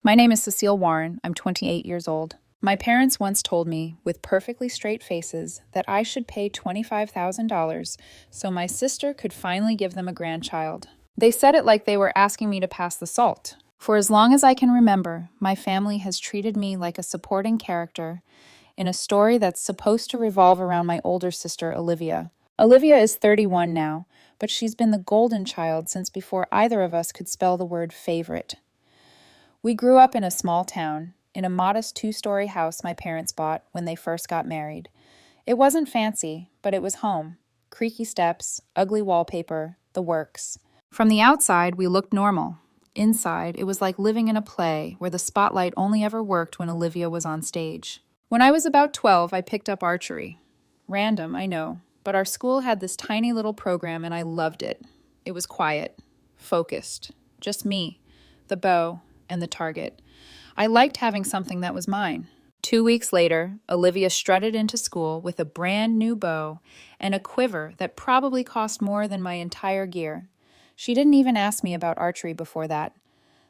My name is Cecile Warren. I'm 28 years old. My parents once told me, with perfectly straight faces, that I should pay $25,000 so my sister could finally give them a grandchild. They said it like they were asking me to pass the salt. For as long as I can remember, my family has treated me like a supporting character in a story that's supposed to revolve around my older sister, Olivia. Olivia is 31 now, but she's been the golden child since before either of us could spell the word favorite. We grew up in a small town, in a modest two-story house my parents bought when they first got married. It wasn't fancy, but it was home. Creaky steps, ugly wallpaper, the works. From the outside, we looked normal. Inside, it was like living in a play where the spotlight only ever worked when Olivia was on stage. When I was about 12, I picked up archery. Random, I know, but our school had this tiny little program and I loved it. It was quiet, focused, just me, the bow, and the target. I liked having something that was mine. 2 weeks later, Olivia strutted into school with a brand new bow and a quiver that probably cost more than my entire gear. She didn't even ask me about archery before that.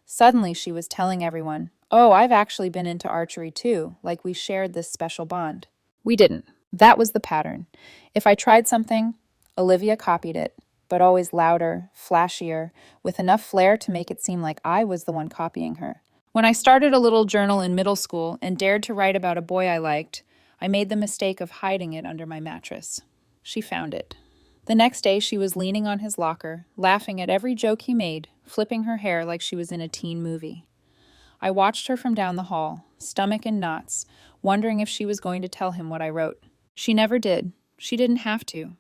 Suddenly, she was telling everyone, "Oh, I've actually been into archery too," like we shared this special bond. We didn't. That was the pattern. If I tried something, Olivia copied it, but always louder, flashier, with enough flair to make it seem like I was the one copying her. When I started a little journal in middle school and dared to write about a boy I liked, I made the mistake of hiding it under my mattress. She found it. The next day, she was leaning on his locker, laughing at every joke he made, flipping her hair like she was in a teen movie. I watched her from down the hall, stomach in knots, wondering if she was going to tell him what I wrote. She never did. She didn't have to.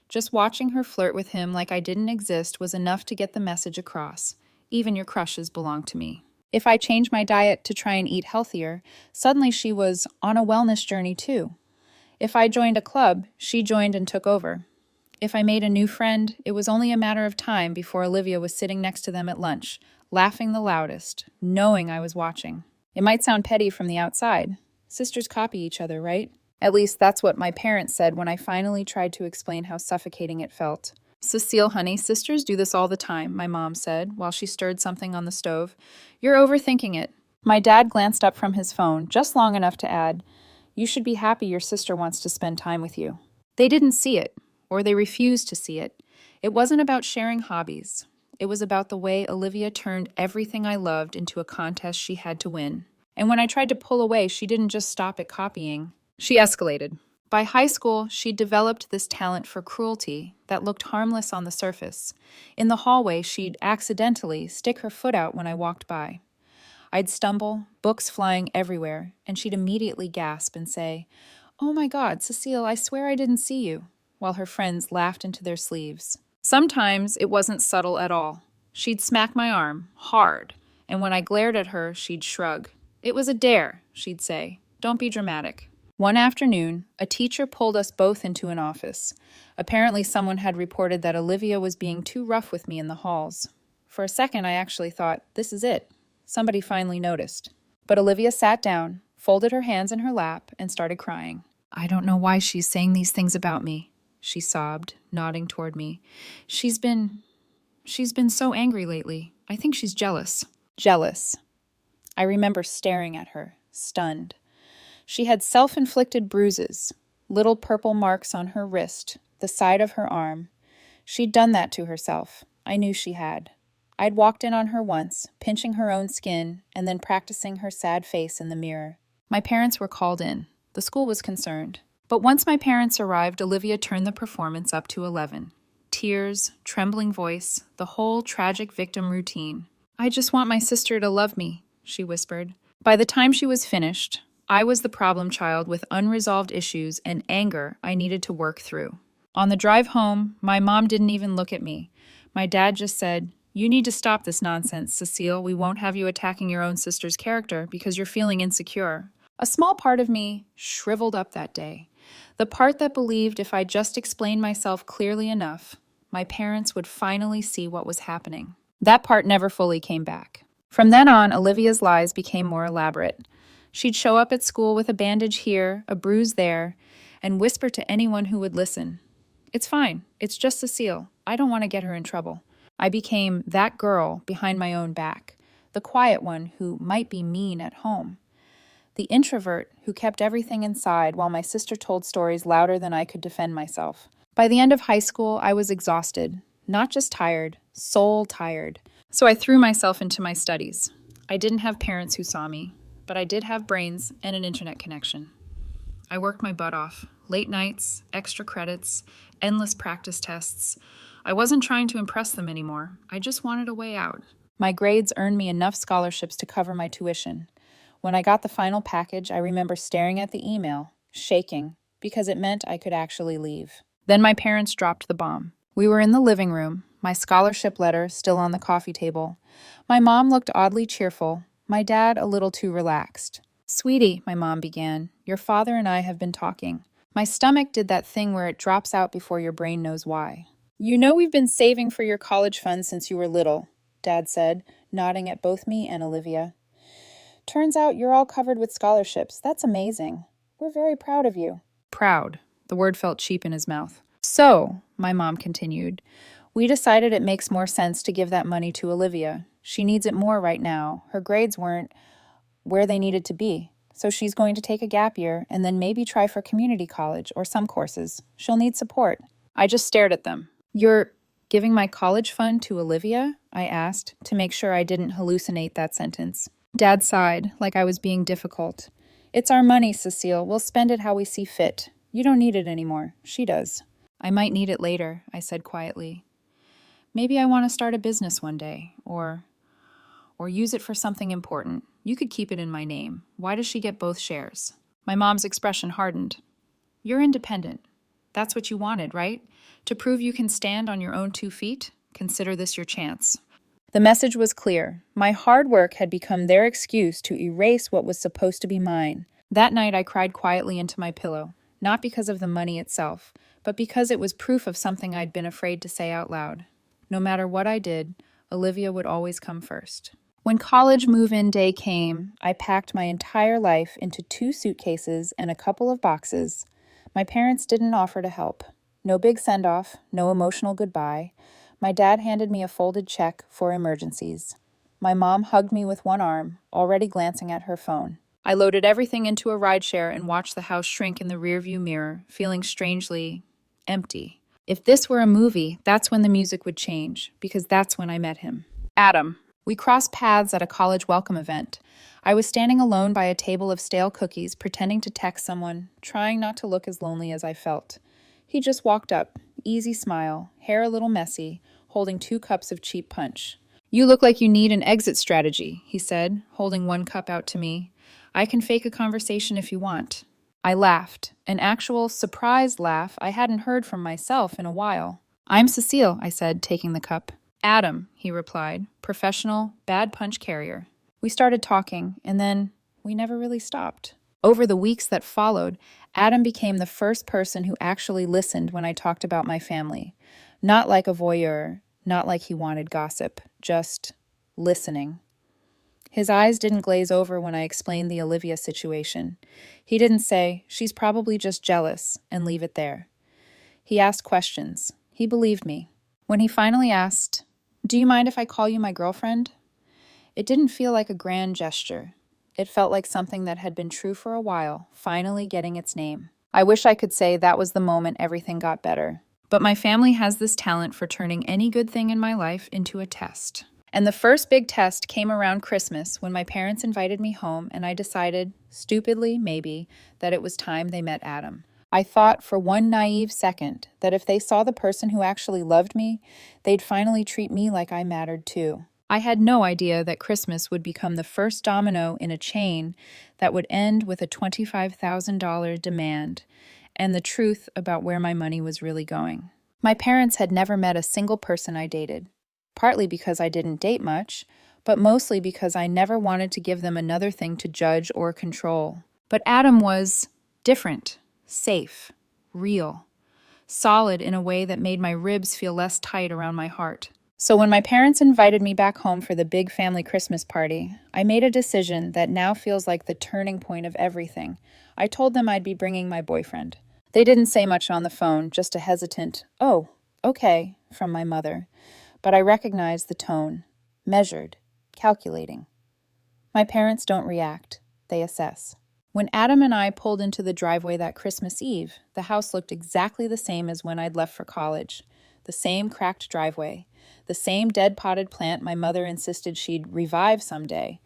Just watching her flirt with him like I didn't exist was enough to get the message across. Even your crushes belong to me. If I changed my diet to try and eat healthier, suddenly she was on a wellness journey too. If I joined a club, she joined and took over. If I made a new friend, it was only a matter of time before Olivia was sitting next to them at lunch, laughing the loudest, knowing I was watching. It might sound petty from the outside. Sisters copy each other, right? At least that's what my parents said when I finally tried to explain how suffocating it felt. "Cecile, honey, sisters do this all the time," my mom said while she stirred something on the stove. "You're overthinking it." My dad glanced up from his phone, just long enough to add, "You should be happy your sister wants to spend time with you." They didn't see it, or they refused to see it. It wasn't about sharing hobbies. It was about the way Olivia turned everything I loved into a contest she had to win. And when I tried to pull away, she didn't just stop at copying. She escalated. By high school, she'd developed this talent for cruelty that looked harmless on the surface. In the hallway, she'd accidentally stick her foot out when I walked by. I'd stumble, books flying everywhere, and she'd immediately gasp and say, "Oh my God, Cecile, I swear I didn't see you," while her friends laughed into their sleeves. Sometimes it wasn't subtle at all. She'd smack my arm, hard, and when I glared at her, she'd shrug. "It was a dare," she'd say. "Don't be dramatic." One afternoon, a teacher pulled us both into an office. Apparently, someone had reported that Olivia was being too rough with me in the halls. For a second, I actually thought, this is it. Somebody finally noticed. But Olivia sat down, folded her hands in her lap, and started crying. "I don't know why she's saying these things about me," she sobbed, nodding toward me. She's been so angry lately. I think she's jealous." Jealous. I remember staring at her, stunned. She had self-inflicted bruises, little purple marks on her wrist, the side of her arm. She'd done that to herself. I knew she had. I'd walked in on her once, pinching her own skin, and then practicing her sad face in the mirror. My parents were called in. The school was concerned. But once my parents arrived, Olivia turned the performance up to 11. Tears, trembling voice, the whole tragic victim routine. "I just want my sister to love me," she whispered. By the time she was finished, I was the problem child with unresolved issues and anger I needed to work through. On the drive home, my mom didn't even look at me. My dad just said, "You need to stop this nonsense, Cecile. We won't have you attacking your own sister's character because you're feeling insecure." A small part of me shriveled up that day. The part that believed if I just explained myself clearly enough, my parents would finally see what was happening. That part never fully came back. From then on, Olivia's lies became more elaborate. She'd show up at school with a bandage here, a bruise there, and whisper to anyone who would listen, "It's fine. It's just Cecile. I don't want to get her in trouble." I became that girl behind my own back, the quiet one who might be mean at home, the introvert who kept everything inside while my sister told stories louder than I could defend myself. By the end of high school, I was exhausted, not just tired, soul tired. So I threw myself into my studies. I didn't have parents who saw me, but I did have brains and an internet connection. I worked my butt off. Late nights, extra credits, endless practice tests. I wasn't trying to impress them anymore. I just wanted a way out. My grades earned me enough scholarships to cover my tuition. When I got the final package, I remember staring at the email, shaking, because it meant I could actually leave. Then my parents dropped the bomb. We were in the living room, my scholarship letter still on the coffee table. My mom looked oddly cheerful, my dad a little too relaxed. "Sweetie," my mom began, "your father and I have been talking." My stomach did that thing where it drops out before your brain knows why. "You know we've been saving for your college fund since you were little," Dad said, nodding at both me and Olivia. "Turns out you're all covered with scholarships. That's amazing. We're very proud of you." Proud. The word felt cheap in his mouth. "So," my mom continued, "we decided it makes more sense to give that money to Olivia. She needs it more right now. Her grades weren't where they needed to be. So she's going to take a gap year and then maybe try for community college or some courses. She'll need support." I just stared at them. "You're giving my college fund to Olivia?" I asked, to make sure I didn't hallucinate that sentence. Dad sighed, like I was being difficult. "It's our money, Cecile. We'll spend it how we see fit. You don't need it anymore. She does." "I might need it later," I said quietly. "Maybe I want to start a business one day, or use it for something important. You could keep it in my name. Why does she get both shares?" My mom's expression hardened. "You're independent. That's what you wanted, right? To prove you can stand on your own 2 feet? Consider this your chance." The message was clear. My hard work had become their excuse to erase what was supposed to be mine. That night I cried quietly into my pillow, not because of the money itself, but because it was proof of something I'd been afraid to say out loud. No matter what I did, Olivia would always come first. When college move-in day came, I packed my entire life into 2 suitcases and a couple of boxes. My parents didn't offer to help. No big send-off, no emotional goodbye. My dad handed me a folded check for emergencies. My mom hugged me with one arm, already glancing at her phone. I loaded everything into a rideshare and watched the house shrink in the rearview mirror, feeling strangely empty. If this were a movie, that's when the music would change, because that's when I met him. Adam. We crossed paths at a college welcome event. I was standing alone by a table of stale cookies, pretending to text someone, trying not to look as lonely as I felt. He just walked up, easy smile, hair a little messy, holding 2 cups of cheap punch. "You look like you need an exit strategy," he said, holding 1 cup out to me. "I can fake a conversation if you want." I laughed, an actual surprised laugh I hadn't heard from myself in a while. "I'm Cecile," I said, taking the cup. "Adam," he replied, professional, bad punch carrier. We started talking, and then we never really stopped. Over the weeks that followed, Adam became the first person who actually listened when I talked about my family. Not like a voyeur, not like he wanted gossip, just listening. His eyes didn't glaze over when I explained the Olivia situation. He didn't say, "She's probably just jealous," and leave it there. He asked questions. He believed me. When he finally asked, "Do you mind if I call you my girlfriend?" It didn't feel like a grand gesture. It felt like something that had been true for a while, finally getting its name. I wish I could say that was the moment everything got better. But my family has this talent for turning any good thing in my life into a test. And the first big test came around Christmas when my parents invited me home and I decided, stupidly maybe, that it was time they met Adam. I thought for one naive second that if they saw the person who actually loved me, they'd finally treat me like I mattered too. I had no idea that Christmas would become the first domino in a chain that would end with a $25,000 demand and the truth about where my money was really going. My parents had never met a single person I dated, partly because I didn't date much, but mostly because I never wanted to give them another thing to judge or control. But Adam was different, safe, real, solid in a way that made my ribs feel less tight around my heart. So when my parents invited me back home for the big family Christmas party, I made a decision that now feels like the turning point of everything. I told them I'd be bringing my boyfriend. They didn't say much on the phone, just a hesitant, "Oh, okay," from my mother. But I recognized the tone. Measured, calculating. My parents don't react, they assess. When Adam and I pulled into the driveway that Christmas Eve, the house looked exactly the same as when I'd left for college. The same cracked driveway, the same dead potted plant my mother insisted she'd revive someday,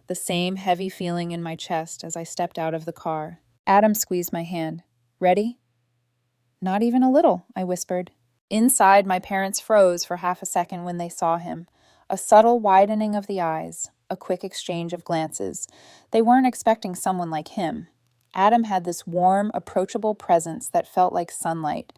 the same heavy feeling in my chest as I stepped out of the car. Adam squeezed my hand. Ready? Not even a little, I whispered. Inside, my parents froze for half a second when they saw him. A subtle widening of the eyes, a quick exchange of glances. They weren't expecting someone like him. Adam had this warm, approachable presence that felt like sunlight.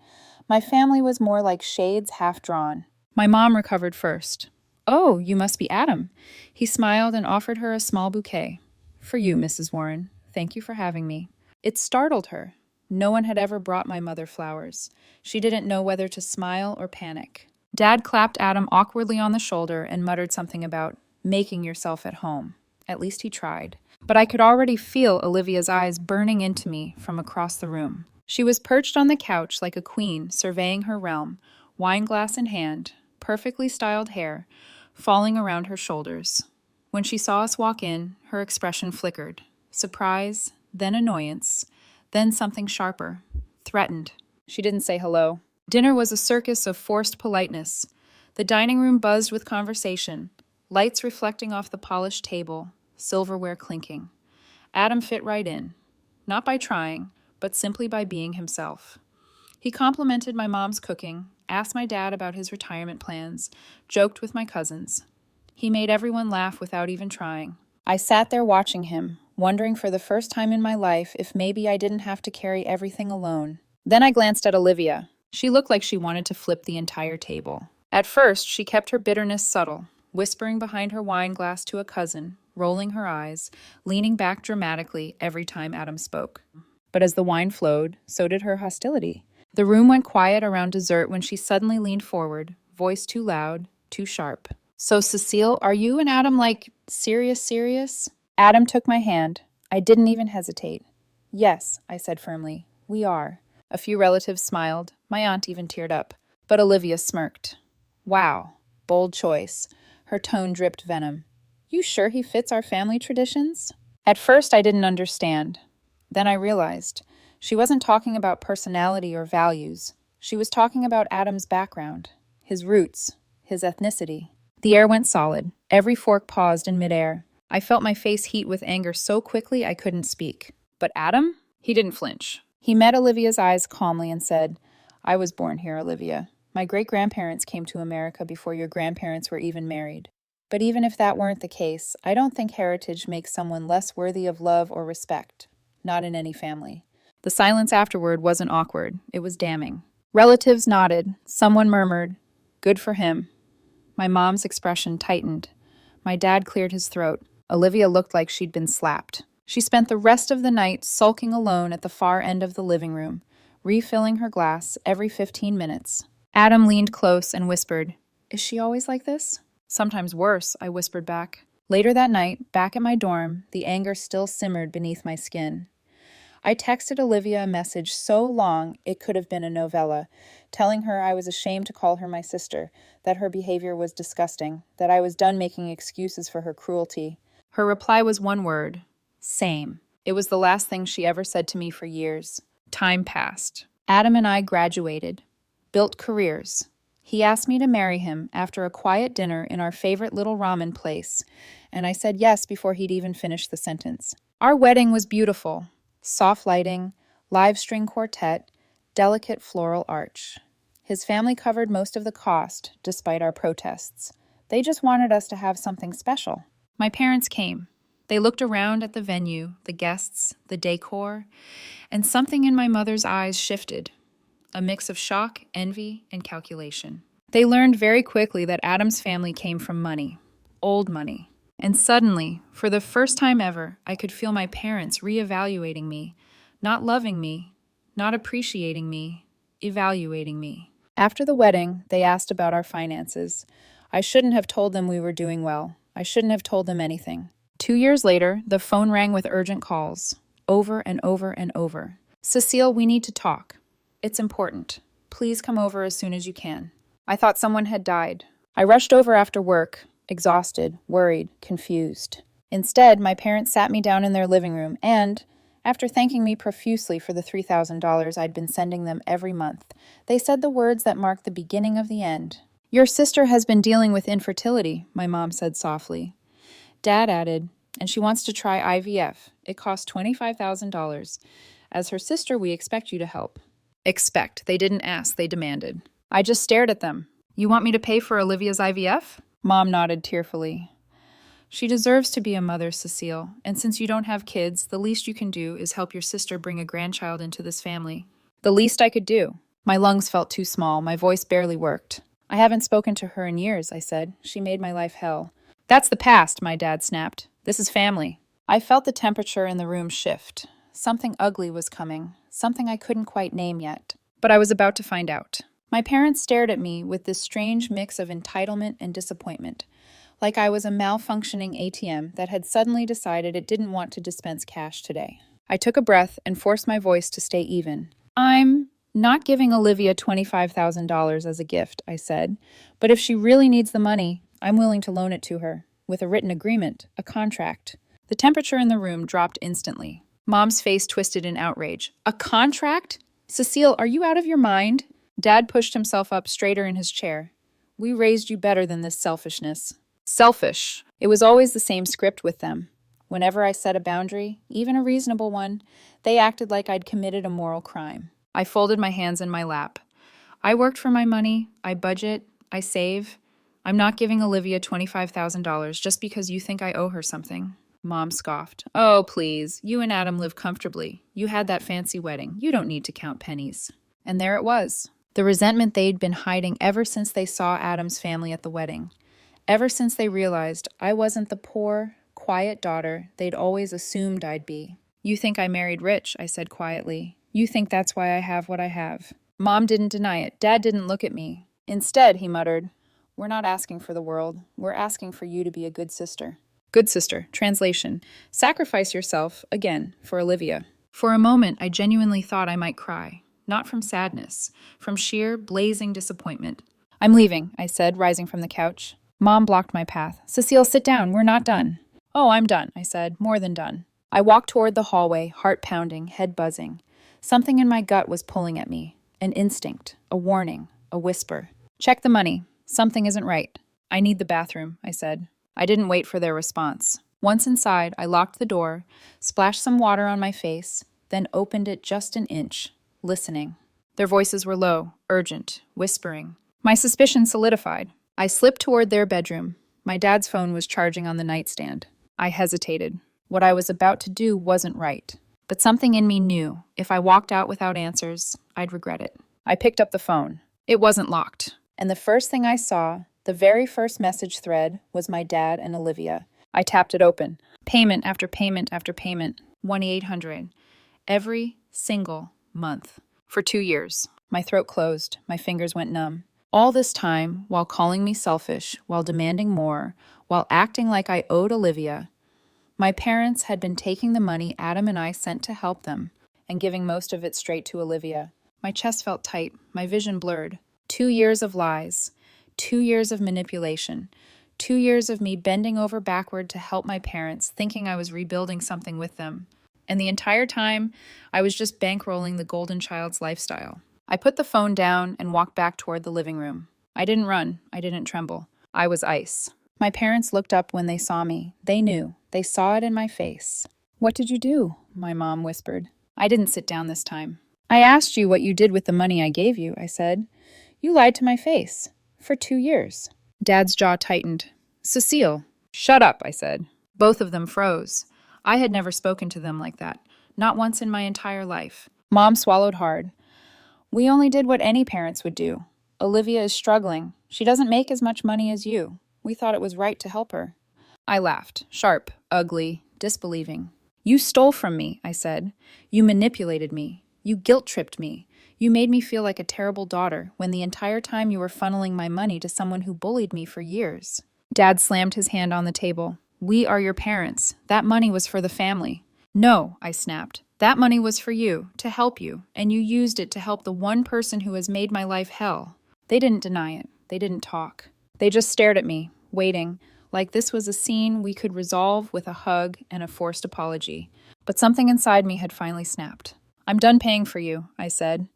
My family was more like shades half drawn. My mom recovered first. Oh, you must be Adam. He smiled and offered her a small bouquet. For you, Mrs. Warren. Thank you for having me. It startled her. No one had ever brought my mother flowers. She didn't know whether to smile or panic. Dad clapped Adam awkwardly on the shoulder and muttered something about making yourself at home. At least he tried. But I could already feel Olivia's eyes burning into me from across the room. She was perched on the couch like a queen, surveying her realm, wineglass in hand, perfectly styled hair falling around her shoulders. When she saw us walk in, her expression flickered. Surprise, then annoyance, then something sharper. Threatened. She didn't say hello. Dinner was a circus of forced politeness. The dining room buzzed with conversation, lights reflecting off the polished table, silverware clinking. Adam fit right in, not by trying, but simply by being himself. He complimented my mom's cooking, asked my dad about his retirement plans, joked with my cousins. He made everyone laugh without even trying. I sat there watching him, wondering for the first time in my life if maybe I didn't have to carry everything alone. Then I glanced at Olivia. She looked like she wanted to flip the entire table. At first, she kept her bitterness subtle, whispering behind her wine glass to a cousin, rolling her eyes, leaning back dramatically every time Adam spoke. But as the wine flowed, so did her hostility. The room went quiet around dessert when she suddenly leaned forward, voice too loud, too sharp. So, Cecile, are you and Adam, serious? Adam took my hand. I didn't even hesitate. Yes, I said firmly. We are. A few relatives smiled. My aunt even teared up. But Olivia smirked. Wow. Bold choice. Her tone dripped venom. You sure he fits our family traditions? At first, I didn't understand. Then I realized. She wasn't talking about personality or values. She was talking about Adam's background, his roots, his ethnicity. The air went solid. Every fork paused in midair. I felt my face heat with anger so quickly I couldn't speak. But Adam? He didn't flinch. He met Olivia's eyes calmly and said, I was born here, Olivia. My great-grandparents came to America before your grandparents were even married. But even if that weren't the case, I don't think heritage makes someone less worthy of love or respect. Not in any family. The silence afterward wasn't awkward. It was damning. Relatives nodded. Someone murmured, Good for him. My mom's expression tightened. My dad cleared his throat. Olivia looked like she'd been slapped. She spent the rest of the night sulking alone at the far end of the living room, refilling her glass every 15 minutes. Adam leaned close and whispered, Is she always like this? Sometimes worse, I whispered back. Later that night, back at my dorm, the anger still simmered beneath my skin. I texted Olivia a message so long it could have been a novella, telling her I was ashamed to call her my sister, that her behavior was disgusting, that I was done making excuses for her cruelty. Her reply was one word, same. It was the last thing she ever said to me for years. Time passed. Adam and I graduated, built careers. He asked me to marry him after a quiet dinner in our favorite little ramen place, and I said yes before he'd even finished the sentence. Our wedding was beautiful. Soft lighting, live string quartet, delicate floral arch. His family covered most of the cost, despite our protests. They just wanted us to have something special. My parents came. They looked around at the venue, the guests, the decor, and something in my mother's eyes shifted. A mix of shock, envy, and calculation. They learned very quickly that Adam's family came from money. Old money. And suddenly, for the first time ever, I could feel my parents reevaluating me, not loving me, not appreciating me, evaluating me. After the wedding, they asked about our finances. I shouldn't have told them we were doing well. I shouldn't have told them anything. 2 years later, the phone rang with urgent calls, over and over and over. Cecile, we need to talk. It's important. Please come over as soon as you can. I thought someone had died. I rushed over after work. exhausted, worried, confused. Instead, my parents sat me down in their living room and, after thanking me profusely for the $3,000 I'd been sending them every month, they said the words that marked the beginning of the end. "Your sister has been dealing with infertility," my mom said softly. Dad added, "and she wants to try IVF. It costs $25,000. As her sister, we expect you to help." Expect. They didn't ask, they demanded. I just stared at them. "You want me to pay for Olivia's IVF?" Mom nodded tearfully. "She deserves to be a mother, Cecile, and since you don't have kids, the least you can do is help your sister bring a grandchild into this family." The least I could do. My lungs felt too small, my voice barely worked. "I haven't spoken to her in years," I said. "She made my life hell." "That's the past," my dad snapped. "This is family." I felt the temperature in the room shift. Something ugly was coming, something I couldn't quite name yet. But I was about to find out. My parents stared at me with this strange mix of entitlement and disappointment, like I was a malfunctioning ATM that had suddenly decided it didn't want to dispense cash today. I took a breath and forced my voice to stay even. "I'm not giving Olivia $25,000 as a gift," I said, "but if she really needs the money, I'm willing to loan it to her, with a written agreement, a contract." The temperature in the room dropped instantly. Mom's face twisted in outrage. "A contract? Cecile, are you out of your mind?" Dad pushed himself up straighter in his chair. "We raised you better than this selfishness." Selfish. It was always the same script with them. Whenever I set a boundary, even a reasonable one, they acted like I'd committed a moral crime. I folded my hands in my lap. I worked for my money, I budget, I save. I'm not giving Olivia $25,000 just because you think I owe her something. Mom scoffed. "Oh, please, you and Adam live comfortably. You had that fancy wedding. You don't need to count pennies." And there it was. The resentment they'd been hiding ever since they saw Adam's family at the wedding. Ever since they realized I wasn't the poor, quiet daughter they'd always assumed I'd be. "You think I married rich," I said quietly. "You think that's why I have what I have." Mom didn't deny it. Dad didn't look at me. Instead, he muttered, "We're not asking for the world. We're asking for you to be a good sister." Good sister. Translation. Sacrifice yourself, again, for Olivia. For a moment, I genuinely thought I might cry. Not from sadness, from sheer, blazing disappointment. "I'm leaving," I said, rising from the couch. Mom blocked my path. "Cecile, sit down. We're not done." "Oh, I'm done," I said, more than done. I walked toward the hallway, heart pounding, head buzzing. Something in my gut was pulling at me. An instinct, a warning, a whisper. "Check the money. Something isn't right." "I need the bathroom," I said. I didn't wait for their response. Once inside, I locked the door, splashed some water on my face, then opened it just an inch, listening. Their voices were low, urgent, whispering. My suspicion solidified. I slipped toward their bedroom. My dad's phone was charging on the nightstand. I hesitated. What I was about to do wasn't right. But something in me knew, if I walked out without answers, I'd regret it. I picked up the phone. It wasn't locked. And the first thing I saw, the very first message thread, was my dad and Olivia. I tapped it open. Payment after payment after payment. 1-800. Every single month. For 2 years. My throat closed. My fingers went numb. All this time, while calling me selfish, while demanding more, while acting like I owed Olivia, my parents had been taking the money Adam and I sent to help them and giving most of it straight to Olivia. My chest felt tight. My vision blurred. 2 years of lies. 2 years of manipulation. 2 years of me bending over backward to help my parents, thinking I was rebuilding something with them. And the entire time, I was just bankrolling the golden child's lifestyle. I put the phone down and walked back toward the living room. I didn't run. I didn't tremble. I was ice. My parents looked up when they saw me. They knew. They saw it in my face. "What did you do?" my mom whispered. I didn't sit down this time. "I asked you what you did with the money I gave you," I said. "You lied to my face. For 2 years. Dad's jaw tightened. "Cecile." "Shut up," I said. Both of them froze. I had never spoken to them like that. Not once in my entire life. Mom swallowed hard. "We only did what any parents would do. Olivia is struggling. She doesn't make as much money as you. We thought it was right to help her." I laughed. Sharp, ugly, disbelieving. "You stole from me," I said. "You manipulated me. You guilt-tripped me. You made me feel like a terrible daughter when the entire time you were funneling my money to someone who bullied me for years." Dad slammed his hand on the table. "We are your parents. That money was for the family." "No," I snapped. "That money was for you, to help you, and you used it to help the one person who has made my life hell." They didn't deny it. They didn't talk. They just stared at me, waiting like this was a scene we could resolve with a hug and a forced apology. But something inside me had finally snapped. "I'm done paying for you," I said.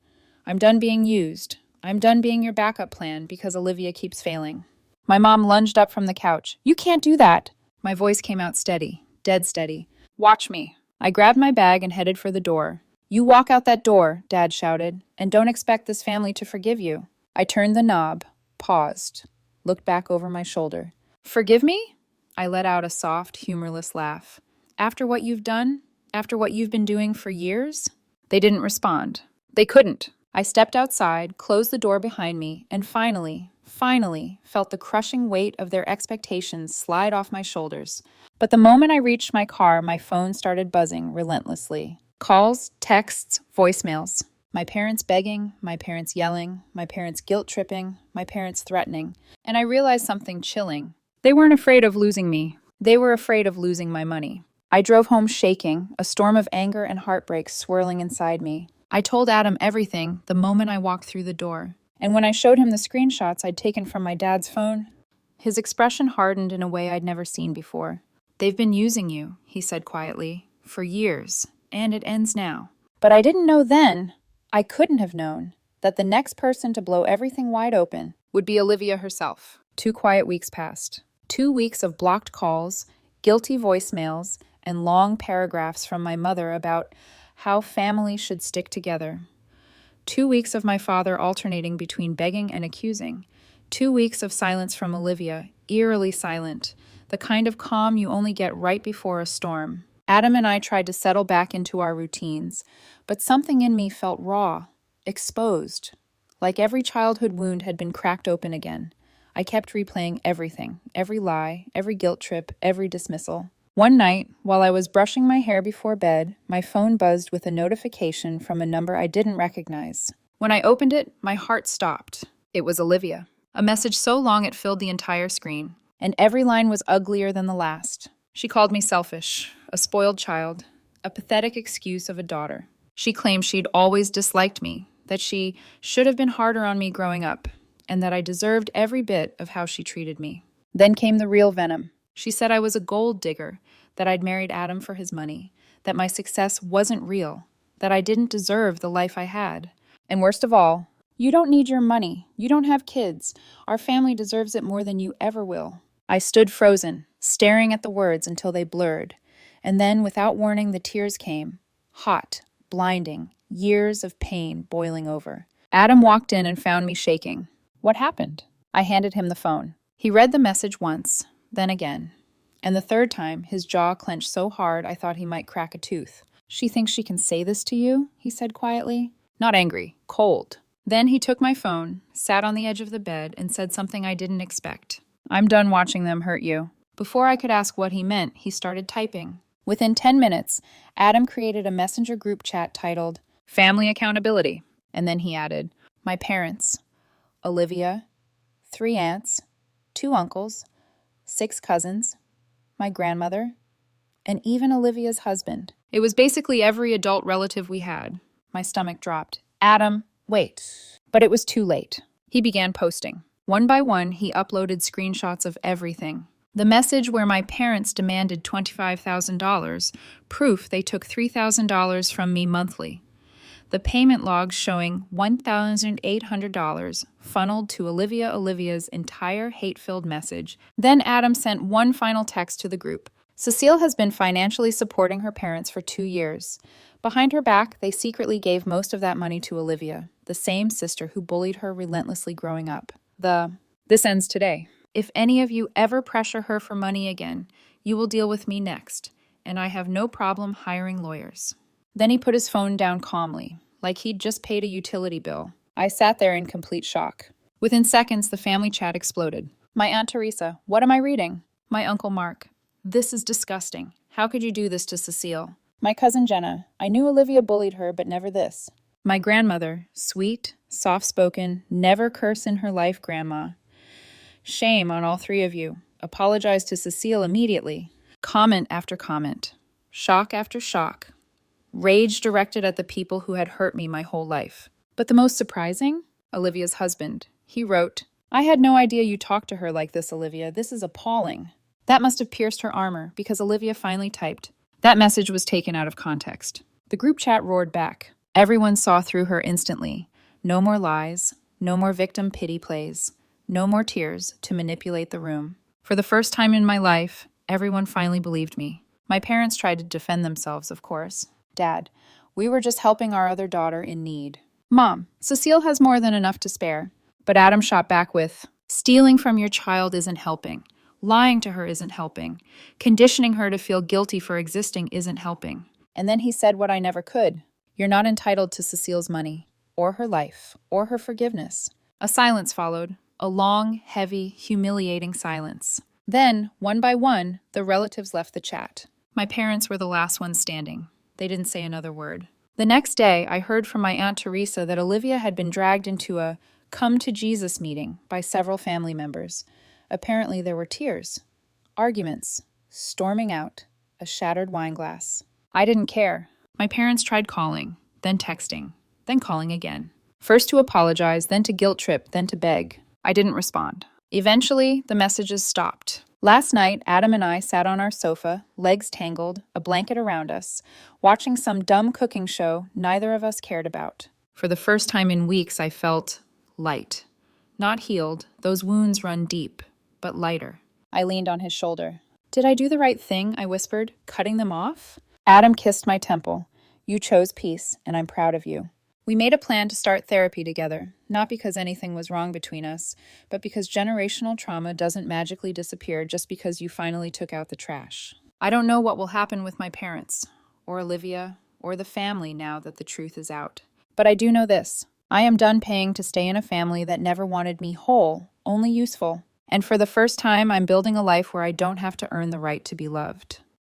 "I'm done being used. I'm done being your backup plan because Olivia keeps failing." My mom lunged up from the couch. "You can't do that." My voice came out steady, dead steady. "Watch me." I grabbed my bag and headed for the door. "You walk out that door," Dad shouted, "and don't expect this family to forgive you." I turned the knob, paused, looked back over my shoulder. "Forgive me?" I let out a soft, humorless laugh. "After what you've done? After what you've been doing for years?" They didn't respond. They couldn't. I stepped outside, closed the door behind me, and finally felt the crushing weight of their expectations slide off my shoulders. But the moment I reached my car, my phone started buzzing relentlessly. Calls, texts, voicemails. My parents begging, my parents yelling, my parents guilt-tripping, my parents threatening. And I realized something chilling. They weren't afraid of losing me. They were afraid of losing my money. I drove home shaking, a storm of anger and heartbreak swirling inside me. I told Adam everything the moment I walked through the door. And when I showed him the screenshots I'd taken from my dad's phone, his expression hardened in a way I'd never seen before. "They've been using you," he said quietly, "for years, and it ends now." But I didn't know then, I couldn't have known, that the next person to blow everything wide open would be Olivia herself. 2 quiet weeks passed. 2 weeks of blocked calls, guilty voicemails, and long paragraphs from my mother about how family should stick together. 2 weeks of my father alternating between begging and accusing. 2 weeks of silence from Olivia, eerily silent, the kind of calm you only get right before a storm. Adam and I tried to settle back into our routines, but something in me felt raw, exposed, like every childhood wound had been cracked open again. I kept replaying everything, every lie, every guilt trip, every dismissal. One night, while I was brushing my hair before bed, my phone buzzed with a notification from a number I didn't recognize. When I opened it, my heart stopped. It was Olivia. A message so long it filled the entire screen, and every line was uglier than the last. She called me selfish, a spoiled child, a pathetic excuse of a daughter. She claimed she'd always disliked me, that she should have been harder on me growing up, and that I deserved every bit of how she treated me. Then came the real venom. She said I was a gold digger, that I'd married Adam for his money, that my success wasn't real, that I didn't deserve the life I had. And worst of all, "You don't need your money. You don't have kids. Our family deserves it more than you ever will." I stood frozen, staring at the words until they blurred. And then, without warning, the tears came. Hot, blinding, years of pain boiling over. Adam walked in and found me shaking. "What happened?" I handed him the phone. He read the message once, then again. And the third time, his jaw clenched so hard I thought he might crack a tooth. "She thinks she can say this to you?" he said quietly. Not angry, cold. Then he took my phone, sat on the edge of the bed, and said something I didn't expect. "I'm done watching them hurt you." Before I could ask what he meant, he started typing. Within 10 minutes, Adam created a messenger group chat titled Family Accountability. And then he added, "My parents, Olivia, 3 aunts, 2 uncles, 6 cousins, my grandmother, and even Olivia's husband." It was basically every adult relative we had. My stomach dropped. "Adam, wait." But it was too late. He began posting. One by one, he uploaded screenshots of everything. The message where my parents demanded $25,000, proof they took $3,000 from me monthly. The payment logs showing $1,800 funneled to Olivia's entire hate-filled message. Then Adam sent one final text to the group. "Cecile has been financially supporting her parents for 2 years. Behind her back, they secretly gave most of that money to Olivia, the same sister who bullied her relentlessly growing up. This ends today. If any of you ever pressure her for money again, you will deal with me next, and I have no problem hiring lawyers." Then he put his phone down calmly, like he'd just paid a utility bill. I sat there in complete shock. Within seconds, the family chat exploded. "My Aunt Teresa, what am I reading?" My Uncle Mark, "This is disgusting. How could you do this to Cecile?" My cousin Jenna, "I knew Olivia bullied her, but never this." My grandmother, sweet, soft-spoken, never curse in her life grandma. "Shame on all 3 of you. Apologize to Cecile immediately." Comment after comment. Shock after shock. Rage directed at the people who had hurt me my whole life. But the most surprising? Olivia's husband. He wrote, "I had no idea you talked to her like this, Olivia. This is appalling." That must have pierced her armor because Olivia finally typed. That message was taken out of context. The group chat roared back. Everyone saw through her instantly. No more lies, no more victim pity plays, no more tears to manipulate the room. For the first time in my life, everyone finally believed me. My parents tried to defend themselves, of course. Dad, we were just helping our other daughter in need. Mom, Cecile has more than enough to spare. But Adam shot back with, stealing from your child isn't helping. Lying to her isn't helping. Conditioning her to feel guilty for existing isn't helping. And then he said what I never could. You're not entitled to Cecile's money, or her life, or her forgiveness. A silence followed, a long, heavy, humiliating silence. Then, one by one, the relatives left the chat. My parents were the last ones standing. They didn't say another word. The next day, I heard from my Aunt Teresa that Olivia had been dragged into a come to Jesus meeting by several family members. Apparently there were tears, arguments, storming out, a shattered wine glass. I didn't care. My parents tried calling, then texting, then calling again. First to apologize, then to guilt trip, then to beg. I didn't respond. Eventually, the messages stopped. Last night, Adam and I sat on our sofa, legs tangled, a blanket around us, watching some dumb cooking show neither of us cared about. For the first time in weeks, I felt light. Not healed, those wounds run deep, but lighter. I leaned on his shoulder. Did I do the right thing? I whispered, cutting them off? Adam kissed my temple. You chose peace, and I'm proud of you. We made a plan to start therapy together, not because anything was wrong between us, but because generational trauma doesn't magically disappear just because you finally took out the trash. I don't know what will happen with my parents, or Olivia, or the family now that the truth is out. But I do know this. I am done paying to stay in a family that never wanted me whole, only useful. And for the first time, I'm building a life where I don't have to earn the right to be loved.